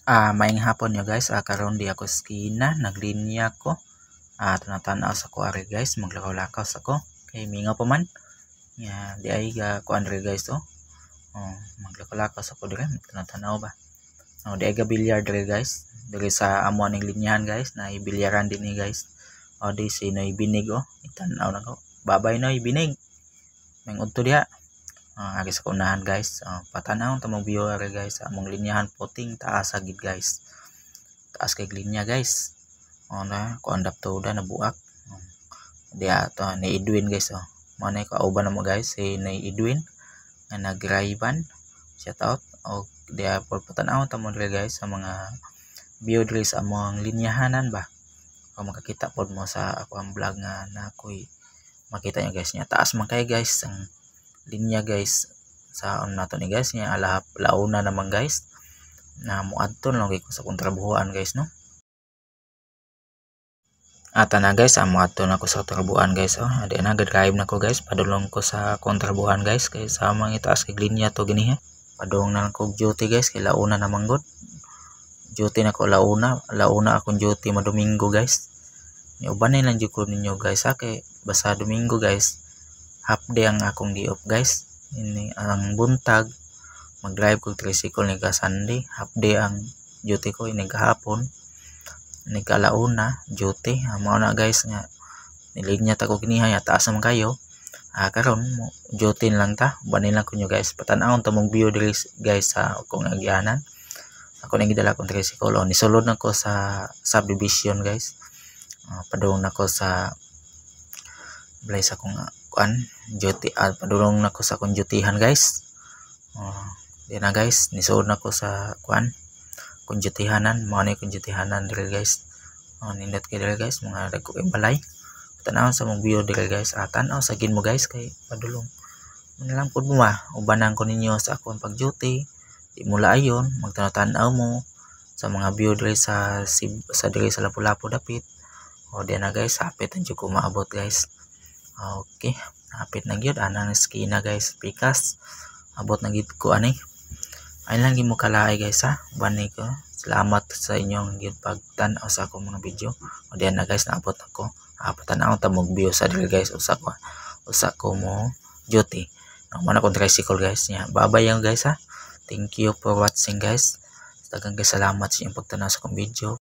Maayong hapon nyo guys. Karon di ako skina, naglinya ko. Tanatan-aw sa ko ari guys, maglakaw-lakaw sa ko. Kay mingaw pa man. Di ay kuan ri guys oh. Maglakaw-lakaw sa ko dire, tanatan-aw ba. Di ay bilyar dire guys. Dire sa amo ning linyahan guys, na ibilyaran din ni guys. Di sino ibinig oh. Itan-aw na ko. Babay na ibinig. Mangudto diha. Ari sa kunahan guys, patanaw tamong view ari guys sa among linyahan puting taas agid guys, taas kay linya guys. Na ko andap tuda na buak. Diya to ni Edwin guys mo na ko uban na mo guys si ni Edwin nga nagraiban, shout out. Diya por patanaw tamo dire guys sa mga view dire sa among linyahanan ba, kung makakita pod mo sa ako ang vlog nga na ko'y makita nyo guys niya taas man kay guys ang linya guys sa nato ni guys niya launa naman guys na muadton lang ko sa kontrabuhan guys no. Na guys muadton ako sa kontrabuhan guys adi na drive na ko guys, padulong ko sa kontrabuhan guys kay sa mga itaas kay linya to gini padung na ko duty guys kay launa naman god duty na ko launa akong duty mo Domingo guys. Ni uban na lang jud ko ninyo guys kay basta Domingo guys half day ang akong gi off guys. Ini ang buntag mag-drive ko tricycle ni ka Sunday, half day ang duty ko ini kahapon ni kalauna duty. Mao na guys nga nilinya ta ko kiniha ya taas man kayo. Karon duty lang ta banin lang ko nyo guys, patan-awon ta mong view diri guys sa akong agyanan. Ako nang gidala kong tricycle nisulod na ko sa subdivision guys. Padung na ko sa blay sa kong kuan duty, padulong na ko sa akong dutyhan guys. Di na guys nisuod na ko sa kuan kung dutyhanan, mao ni kung dutyhanan dire guys. Nindot kay dire guys mga dagko kay balay, tanaw sa mong view dire guys. Tanaw sa gin mo guys kay padulong lang pud mo ubanan ko ninyo sa akong pag duty. Di mula ayon magtanaw mo sa mga view dire sa dire sa Lapu-Lapu dapit. Di na guys hapit ang ko maabot guys. Okay, hapit na gyud anang skina guys pikas abot na gid ko ani. Ay lang gimo kalaay guys bani ko. Salamat sa inyong gyud pagtan-aw sa akong mga video. Diyan na guys naabot ako. Patan-aw ta mog view sa dire guys usa ko mo duty. Man akong tricycle guys niya. Babay guys Thank you for watching guys. Daghang salamat sa inyong pagtan-aw sa akong video.